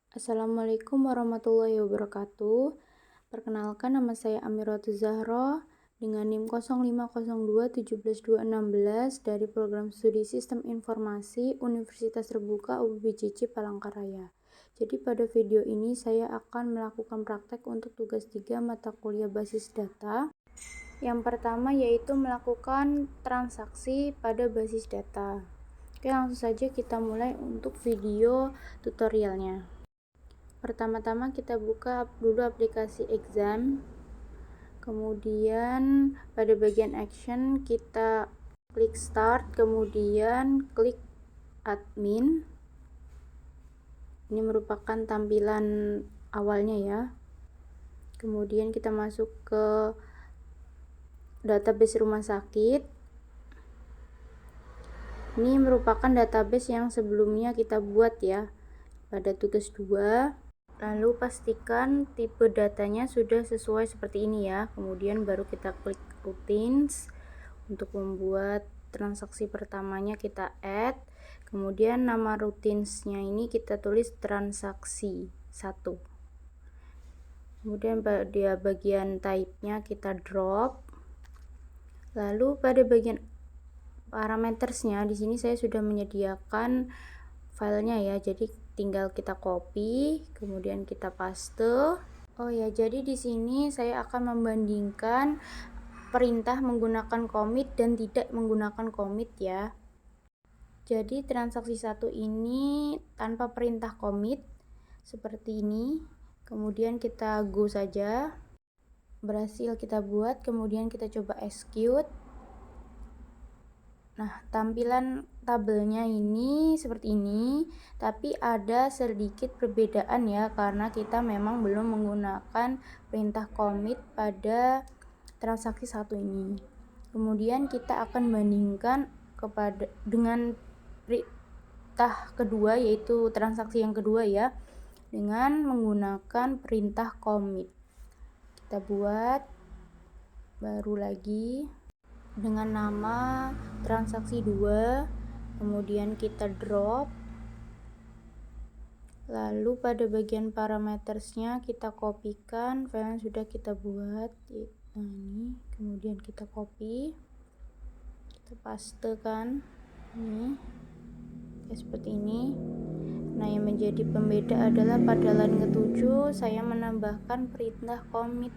Assalamualaikum warahmatullahi wabarakatuh. Perkenalkan, nama saya Amiratu Zahro dengan NIM 0502172216 dari Program Studi Sistem Informasi Universitas Terbuka UBJC Palangkaraya. Jadi pada video ini saya akan melakukan praktek untuk tugas 3 mata kuliah basis data. Yang pertama yaitu melakukan transaksi pada basis data. Oke, langsung saja kita mulai untuk video tutorialnya. Pertama-tama kita buka dulu aplikasi exam, kemudian pada bagian action kita klik start, kemudian klik admin. Ini merupakan tampilan awalnya ya. Kemudian kita masuk ke database rumah sakit. Ini merupakan database yang sebelumnya kita buat ya pada tugas 2. Lalu pastikan tipe datanya sudah sesuai seperti ini ya. Kemudian baru kita klik routines. Untuk membuat transaksi pertamanya kita add. Kemudian nama routinesnya ini kita tulis transaksi 1. Kemudian pada bagian type-nya kita drop. Lalu pada bagian parametersnya di sini saya sudah menyediakan filenya ya. Jadi tinggal kita copy, kemudian kita paste. Oh ya, jadi di sini saya akan membandingkan perintah menggunakan commit dan tidak menggunakan commit ya. Jadi transaksi 1 ini tanpa perintah commit seperti ini. Kemudian kita go saja. Berhasil kita buat, kemudian kita coba execute. Nah, tampilan tabelnya ini seperti ini, tapi ada sedikit perbedaan ya, karena kita memang belum menggunakan perintah commit pada transaksi 1 ini. Kemudian kita akan bandingkan dengan perintah kedua, yaitu transaksi yang kedua ya, dengan menggunakan perintah commit. Kita buat baru lagi dengan nama transaksi 2, kemudian kita drop. Lalu pada bagian parametersnya kita kopikan file yang sudah kita buat. Nah, ini kemudian kita copy, kita pastekan ini ya, seperti ini. Nah, yang menjadi pembeda adalah pada line ke-7 saya menambahkan perintah commit.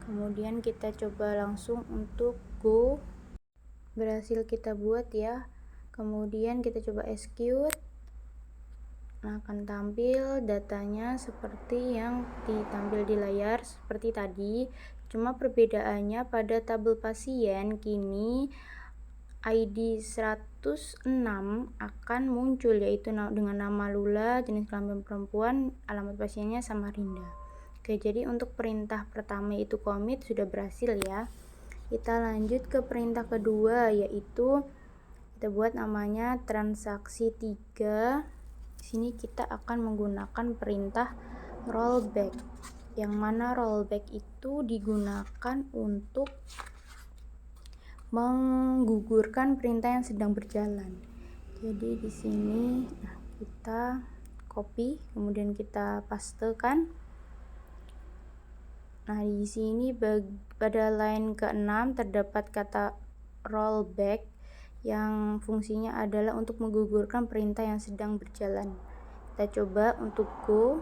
Kemudian kita coba langsung untuk go. Berhasil kita buat ya. Kemudian kita coba execute. Nah, akan tampil datanya seperti yang ditampil di layar seperti tadi. Cuma perbedaannya pada tabel pasien kini ID 106 akan muncul, yaitu dengan nama Lula, jenis kelamin perempuan, alamat pasiennya Samarinda. Oke, jadi untuk perintah pertama yaitu commit sudah berhasil ya. Kita lanjut ke perintah kedua, yaitu kita buat namanya transaksi 3. Di sini kita akan menggunakan perintah rollback, yang mana rollback itu digunakan untuk menggugurkan perintah yang sedang berjalan. Jadi di sini kita copy, kemudian kita pastekan. Nah, di sini pada line ke-6 terdapat kata rollback yang fungsinya adalah untuk menggugurkan perintah yang sedang berjalan. Kita coba untuk go.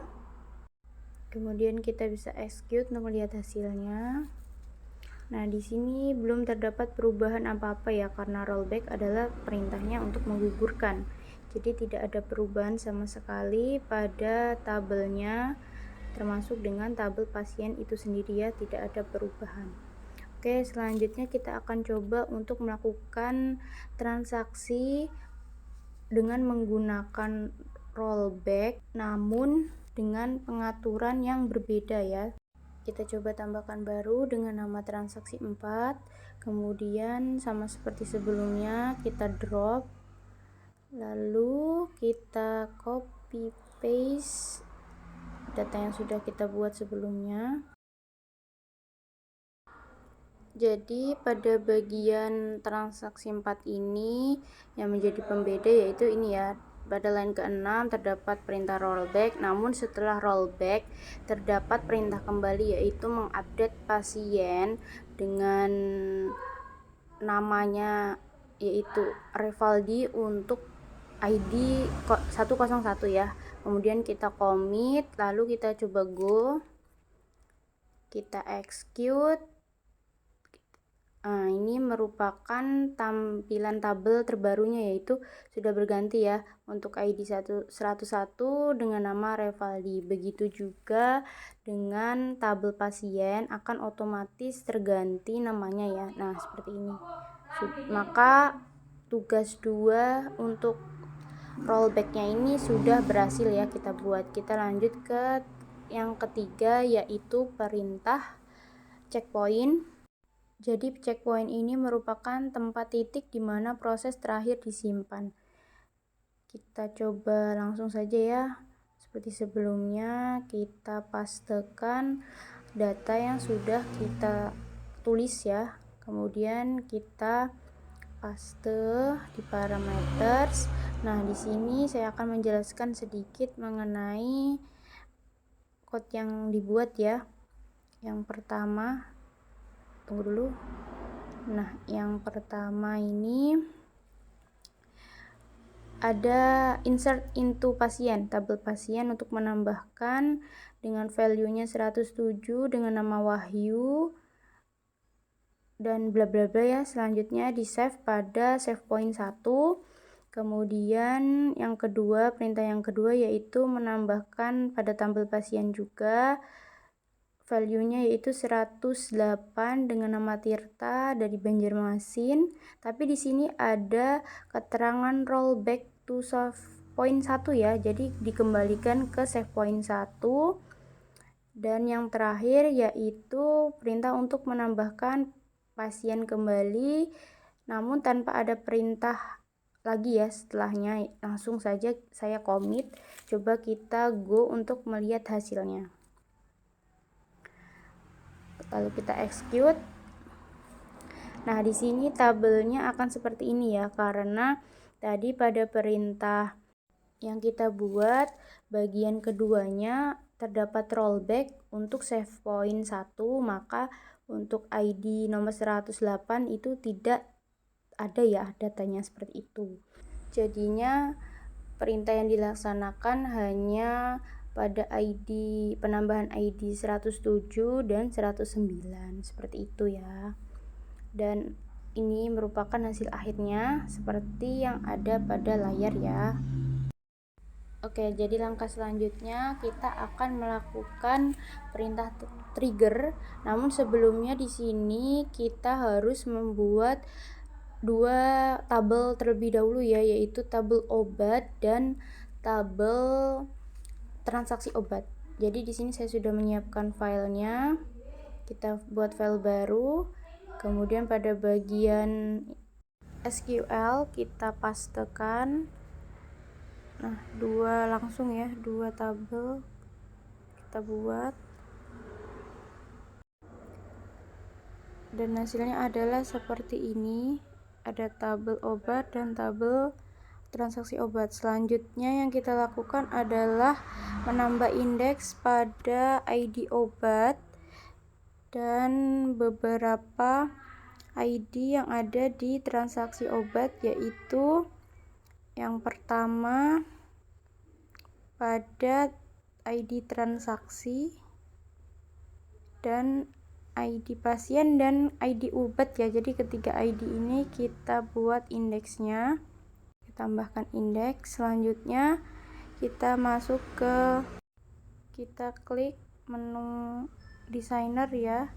Kemudian kita bisa execute untuk melihat hasilnya. Nah, di sini belum terdapat perubahan apa-apa ya, karena rollback adalah perintahnya untuk menggugurkan. Jadi tidak ada perubahan sama sekali pada tabelnya, termasuk dengan tabel pasien itu sendiri ya, tidak ada perubahan. Oke, selanjutnya kita akan coba untuk melakukan transaksi dengan menggunakan rollback, namun dengan pengaturan yang berbeda ya. Kita coba tambahkan baru dengan nama transaksi 4. Kemudian sama seperti sebelumnya kita drop, lalu kita copy paste data yang sudah kita buat sebelumnya. Jadi pada bagian transaksi 4 ini yang menjadi pembeda yaitu ini ya, pada line ke-6 terdapat perintah rollback, namun setelah rollback terdapat perintah kembali, yaitu mengupdate pasien dengan namanya yaitu Revaldi untuk ID 101 ya. Kemudian kita commit, lalu kita coba go, kita execute. Nah, ini merupakan tampilan tabel terbarunya, yaitu sudah berganti ya untuk ID 101 dengan nama Revaldi. Begitu juga dengan tabel pasien akan otomatis terganti namanya ya. Nah, seperti ini. Maka tugas 2 untuk rollbacknya ini sudah berhasil ya kita buat. Kita lanjut ke yang ketiga, yaitu perintah checkpoint. Jadi checkpoint ini merupakan tempat titik di mana proses terakhir disimpan. Kita coba langsung saja ya. Seperti sebelumnya, kita pastekan data yang sudah kita tulis ya. Kemudian kita paste di parameters. Nah, di sini saya akan menjelaskan sedikit mengenai code yang dibuat ya. Yang pertama, tunggu dulu. Nah, yang pertama ini ada insert into pasien, tabel pasien untuk menambahkan dengan value-nya 107 dengan nama Wahyu dan bla bla bla ya. Selanjutnya di save pada save point 1. Kemudian yang kedua, perintah yang kedua yaitu menambahkan pada tabel pasien juga value-nya yaitu 108 dengan nama Tirta dari Banjarmasin. Tapi di sini ada keterangan rollback to save point 1 ya. Jadi dikembalikan ke save point 1. Dan yang terakhir yaitu perintah untuk menambahkan pasien kembali, namun tanpa ada perintah lagi ya setelahnya. Langsung saja saya commit. Coba kita go untuk melihat hasilnya. Lalu kita execute. Nah, di sini tabelnya akan seperti ini ya, karena tadi pada perintah yang kita buat bagian keduanya terdapat rollback untuk save point 1, maka untuk ID nomor 108 itu tidak ada ya datanya seperti itu. Jadinya perintah yang dilaksanakan hanya pada ID penambahan ID 107 dan 109 seperti itu ya. Dan ini merupakan hasil akhirnya seperti yang ada pada layar ya. Oke, jadi langkah selanjutnya kita akan melakukan perintah trigger. Namun sebelumnya di sini kita harus membuat dua tabel terlebih dahulu ya, yaitu tabel obat dan tabel transaksi obat. Jadi di sini saya sudah menyiapkan filenya. Kita buat file baru. Kemudian pada bagian SQL kita pastekan. Nah, langsung ya, dua tabel kita buat. Dan hasilnya adalah seperti ini. Ada tabel obat dan tabel transaksi obat. Selanjutnya yang kita lakukan adalah menambah indeks pada ID obat dan beberapa ID yang ada di transaksi obat, yaitu yang pertama pada ID transaksi dan ID pasien dan ID obat ya. Jadi ketiga ID ini kita buat indeksnya. Tambahkan indeks. Selanjutnya kita masuk kita klik menu designer ya,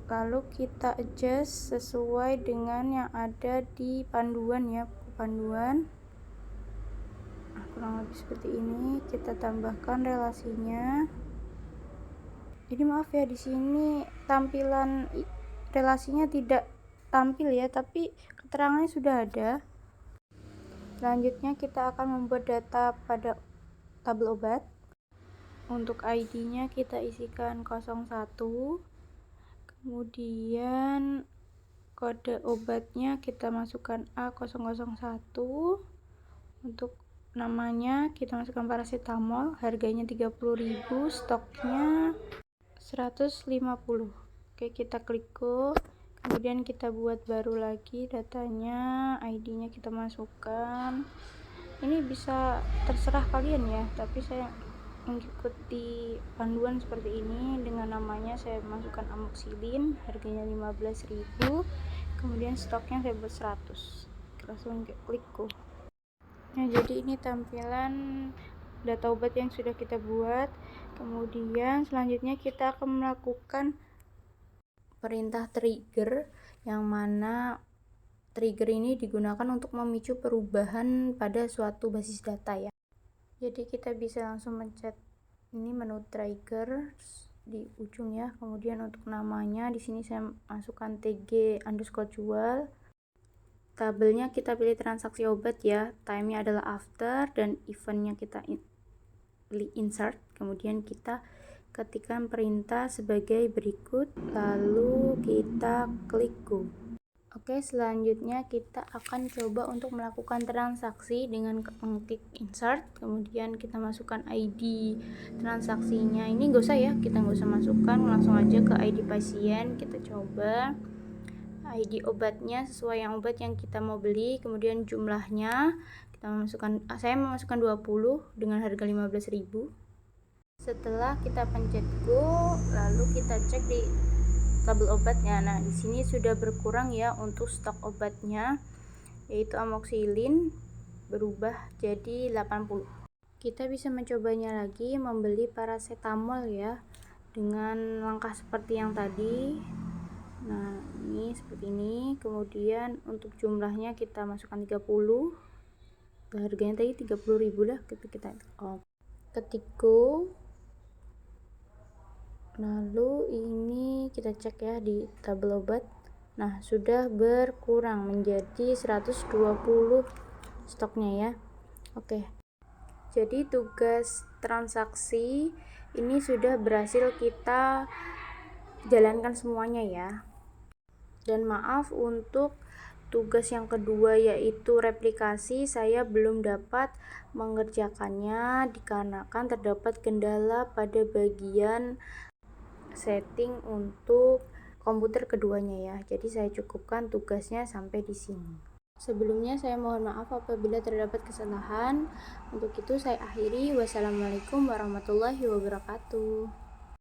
lalu kita adjust sesuai dengan yang ada di panduan ya, panduan. Kurang lebih seperti ini. Kita tambahkan relasinya. Jadi maaf ya, di sini tampilan relasinya tidak tampil ya, tapi keterangannya sudah ada. Selanjutnya kita akan membuat data pada tabel obat. Untuk ID-nya kita isikan 01. Kemudian kode obatnya kita masukkan A001. Untuk namanya kita masukkan paracetamol, harganya 30.000, stoknya 150. Oke, kita klik go. Kemudian kita buat baru lagi datanya, ID-nya kita masukkan. Ini bisa terserah kalian ya, tapi saya mengikuti panduan seperti ini. Dengan namanya saya masukkan amoxicillin, harganya 15.000. Kemudian stoknya saya buat 100. Langsung klik go. Nah, jadi ini tampilan data obat yang sudah kita buat. Kemudian selanjutnya kita akan melakukan perintah trigger, yang mana trigger ini digunakan untuk memicu perubahan pada suatu basis data ya. Jadi kita bisa langsung mencet ini menu trigger di ujung ya. Kemudian untuk namanya di sini saya masukkan tg_jual. Tabelnya kita pilih transaksi obat ya. Time-nya adalah after dan event-nya kita pilih insert. Kemudian kita ketikkan perintah sebagai berikut, lalu kita klik go. Oke, selanjutnya kita akan coba untuk melakukan transaksi dengan mengklik insert. Kemudian kita masukkan ID transaksinya. Ini nggak usah ya, kita nggak usah masukkan, langsung aja ke ID pasien. Kita coba ID obatnya sesuai yang obat yang kita mau beli. Kemudian jumlahnya kita memasukkan, saya memasukkan 20 dengan harga 15.000. Setelah kita pencet go, lalu kita cek di tabel obatnya. Nah, di sini sudah berkurang ya untuk stok obatnya, yaitu amoxicillin berubah jadi 80. Kita bisa mencobanya lagi membeli paracetamol ya, dengan langkah seperti yang tadi. Nah, ini seperti ini. Kemudian untuk jumlahnya kita masukkan 30. Harganya tadi 30.000 lah, kita ketik go. Lalu ini kita cek ya di tabel obat. Nah, sudah berkurang menjadi 120 stoknya ya. Oke. Jadi tugas transaksi ini sudah berhasil kita jalankan semuanya ya. Dan maaf untuk tugas yang kedua, yaitu replikasi, saya belum dapat mengerjakannya dikarenakan terdapat kendala pada bagian setting untuk komputer keduanya ya. Jadi saya cukupkan tugasnya sampai di sini. Sebelumnya saya mohon maaf apabila terdapat kesalahan. Untuk itu saya akhiri. Wassalamualaikum warahmatullahi wabarakatuh.